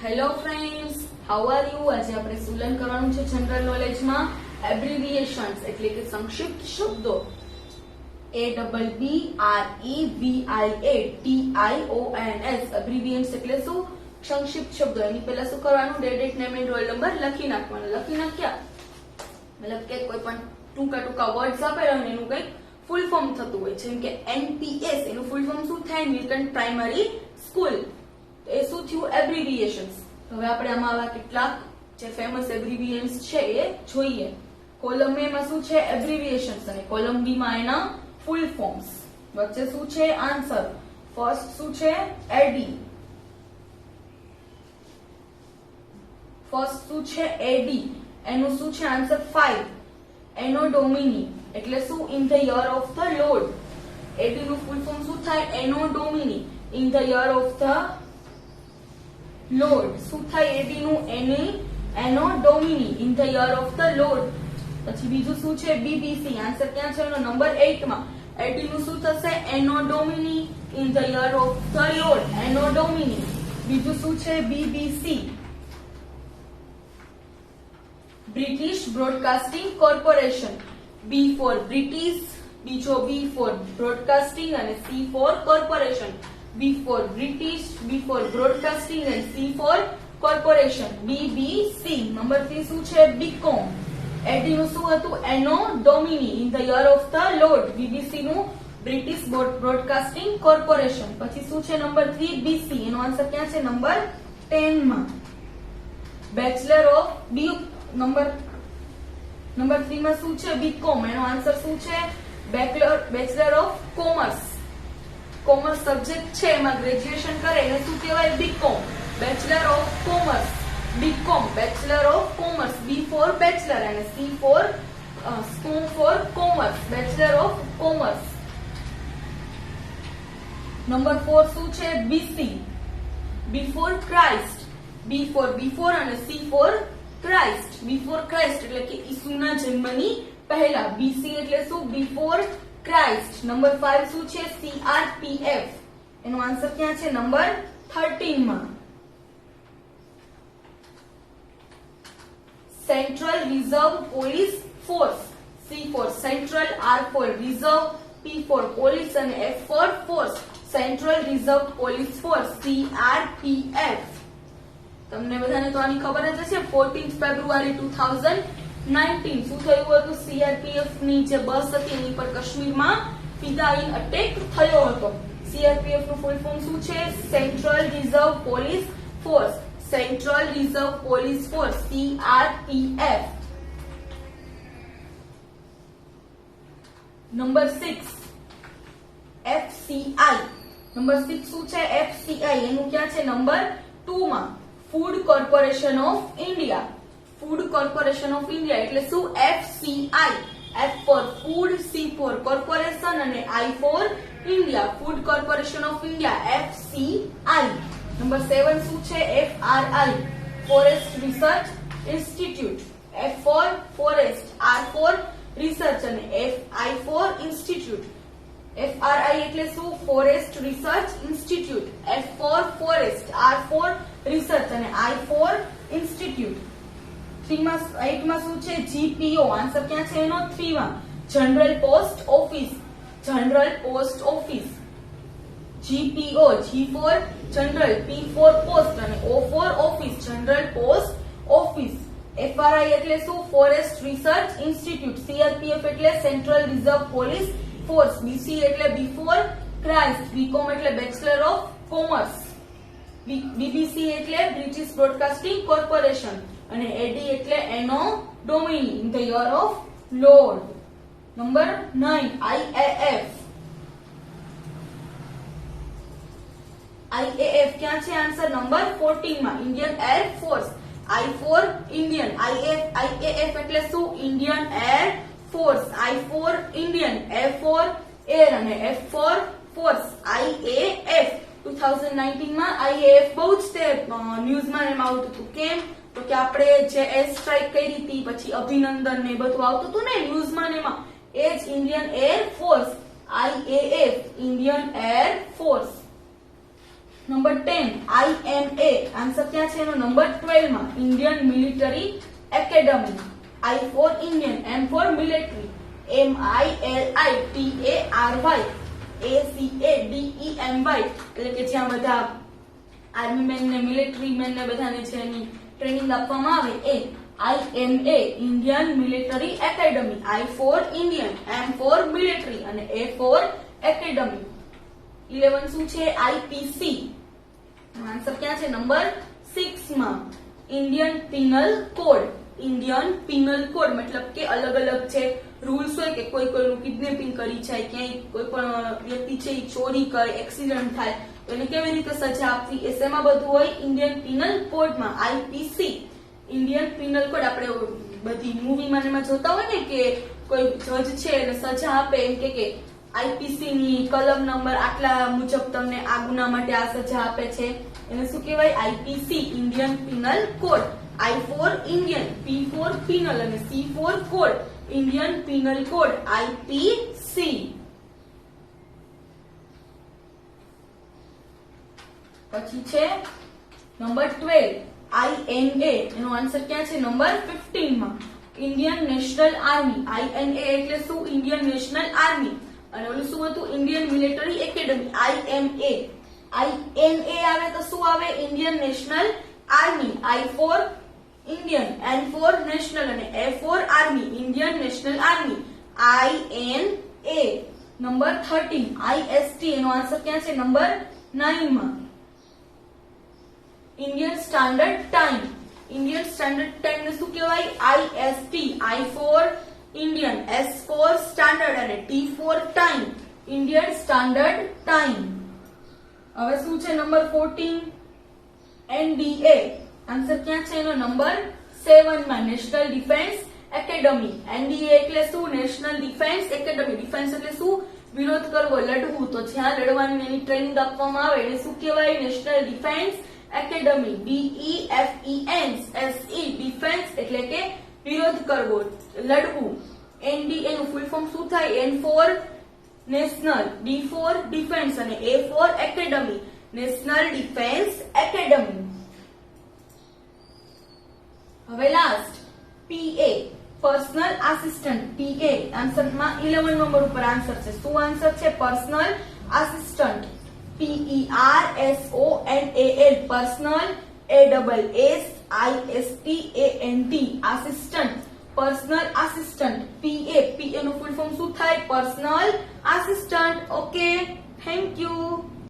Hello friends, how are you? આજે આપણે સુલન કરવાનું છે જનરલ નોલેજમાં એબ્રિવિએશન્સ એટલે કે સંક્ષિપ્ત શબ્દો. ABBREVIATIONS એબ્રિવિએશન્સ એટલે શું? સંક્ષિપ્ત શબ્દો. એની પહેલા શું કરવાનું? Date name and roll number લખી નાખવાનું. લખી નાખ્યા મતલબ કે કોઈ પણ ટૂંકા વર્ડ્સ આપેલા હોય એનું કંઈક ફૂલ ફોર્મ થતું હોય, જેમ કે NPS એનું ફૂલ ફોર્મ શું થાય? Nilkanth primary school. એ શું થયું? એબ્રિવિએશન્સ. હવે આપણે આમાં આવા કેટલાક જે ફેમસ એબ્રિવિએશન્સ છે એ જોઈએ. કોલમ A માં શું છે? એબ્રિવિએશન્સ, અને કોલમ B માં એના ફૂલ ફોર્મ્સ. વચ્ચે શું છે? આન્સર. ફર્સ્ટ શું છે? AD. ફર્સ્ટ શું છે? AD. એનું શું છે? આન્સર 5. એનો ડોમિની એટલે શું? In the year of the lord. AD નું ફૂલ ફોર્મ શું થાય? એનો domini in the year of the lord. શું થાય? AD નું એનો domini in the year of the lord. પછી બીજું શું છે? BBC. આન્સર ક્યાં છે? એનો નંબર 8 માં. AD નું શું થશે? Anno domini in the year of the Lord. Anno domini. બીજું શું છે? BBC. British Broadcasting Corporation. B for British, બીજો B ફોર બ્રોડકાસ્ટિંગ અને C for corporation. B for British, B for Broadcasting and C for Corporation. BBC. Number 3 શું છે? BCom. AD નું શું હતું? એનો domini in the year of the lord. BBC નું British Broadcasting corporation. પછી શું છે? Number 3 BC. એનો આન્સર ક્યાં છે? નંબર 10 માં. બેચલર ઓફ નંબર 3 માં શું છે? BCom. એનો આન્સર શું છે? Bachelor of commerce. Commerce subject છે એમાં ગ્રેજ્યુએશન કરે એને શું કહેવાય? BCom. Bachelor of commerce. BCom bachelor of commerce. B for bachelor અને C for commerce. Bachelor of commerce. Number 4 શું છે? BC. Before Christ. B for અને C for Christ. Before Christ એટલે કે ઈસુના જન્મની પહેલા. BC એટલે શું? Before Christ. નંબર 5 શું છે? CRPF. એનો આન્સર ક્યાં છે? નંબર 13 માં. Central Reserve Police Force. C for central, R for reserve, P for police અને F for force. Central Reserve Police Force CRPF. તમને બધાને તો આની ખબર જ હશે. 14 ફેબ્રુઆરી 2019 શું થયું હતું? CRPF ની જે બસ હતી એની પર કાશ્મીરમાં ફિદાઈન અટેક થયો હતો. CRPF નું ફૂલ ફોર્મ શું છે? Central Reserve Police force. Central Reserve Police Force CRPF. Number 6 FCI. Number 6 શું છે? FCI. એનું ક્યાં છે? નંબર 2 માં. Food Corporation of India. Food Corporation of India એટલે શું? FCI. F for food, C for corporation અને I for India. Food Corporation of India FCI. Number 7 શું છે? FRI. Forest Research Institute. F for forest, R for research અને FI for institute. FRI એટલે શું? Forest Research Institute. F for forest, R for research અને I for institute. 8 માં શું છે? GPO. Answer ક્યાં છે એનો? 3 માં. General Post Office. General Post Office. GPO. G for general, P for post અને O for office. General Post Office. FRI એટલે શું? Forest Research Institute. CRPF એટલે Central Reserve Police Force. BC એટલે before Christ. BCom એટલે bachelor of commerce. BBC એટલે British Broadcasting Corporation અને AD એટલે anno domini in the year of Lord. Number 9 IAF. IAF ક્યાં છે? આન્સર નંબર 14 માં. Indian air force. I four Indian. IAF એટલે શું? Indian air force. I four Indian, A four air અને F for force. IAF. 2019 માં IAF બહુ જ તે ન્યૂઝમાં એમ આવતું હતું. કેમ? તો કે આપણે જે એર સ્ટ્રાઇક કરી હતી પછી અભિનંદન ને બધું આવતું હતું ને ન્યૂઝમાં એમાં. એ જ Indian air force. IAF Indian air force. Number 10 IMA answer ક્યાં છે એનો નંબર 12 માં Indian military academy. I for Indian, M for military, MILITARY ACADEMY એટલે કે જ્યાં બધા આર્મી મેન ને મિલિટરી મેન ને બધાને છે એની ટ્રેનિંગ આપવામાં આવે એ IMA Indian military academy. I for Indian, M for military અને A for academy. 11 શું છે IPC આન્સર ક્યાં છે નંબર 6 માં Indian penal code. Indian penal code મતલબ કે અલગ અલગ છે રૂલ્સ હોય કે કોઈ કોઈનું કિડનેપિંગ કરી જાય, ક્યાંય કોઈ પણ વ્યક્તિ છે એ ચોરી કરે, એક્સિડન્ટ થાય તો એને કેવી રીતે સજા આપવી એ શેમાં બધું હોય ઇન્ડિયન પિનલ કોડમાં. IPC Indian penal code. આપણે બધી મૂવીમાં એમાં જોતા હોય ને કે કોઈ જજ છે એને સજા આપે એમ કે IPC ની કલમ નંબર આટલા મુજબ તમને આ ગુના માટે આ સજા આપે છે એને શું કહેવાય IPC Indian penal code. I for Indian, P for penal અને C for code Indian penal code IPC. પછી છે નંબર 12 INA એનો આન્સર ક્યાં છે નંબર 15 માં ઇન્ડિયન નેશનલ આર્મી. INA એટલે શું ઇન્ડિયન નેશનલ આર્મી અને ઓલું શું હતું Indian military academy IMA. INA આવે તો શું આવે Indian national army. I for Indian, N for national અને A for army Indian national army INA. Number 13 IST એનો આન્સર ક્યાં છે નંબર 9 માં Indian standard time. Indian standard time ને શું કહેવાય IST. I for Indian, S for standard અને T for time Indian standard time. હવે શું છે નંબર 14 NDA આન્સર ક્યાં છે એનો નંબર 7 માં નેશનલ ડિફેન્સ એકેડમી. NDA એટલે શું નેશનલ ડિફેન્સ એકેડમી. ડિફેન્સ એટલે શું વિરોધ કરવો, લડવું. તો જ્યાં લડવાની એની ટ્રેનિંગ આપવામાં આવે એને શું કહેવાય national defence academy. DEFENS defence એટલે કે વિરોધ કરવો, લડવું. NDA નું ફૂલ ફોર્મ શું થાય N for national, D for defence અને A for academy national defence academy. હવે last PA personal assistant. PA answer માં 11 નંબર ઉપર આન્સર છે. શું આન્સર છે personal assistant. PERSONAL personal ASSISTANT assistant personal assistant. PA નું ફૂલ ફોર્મ શું થાય personal assistant. Okay, thank you.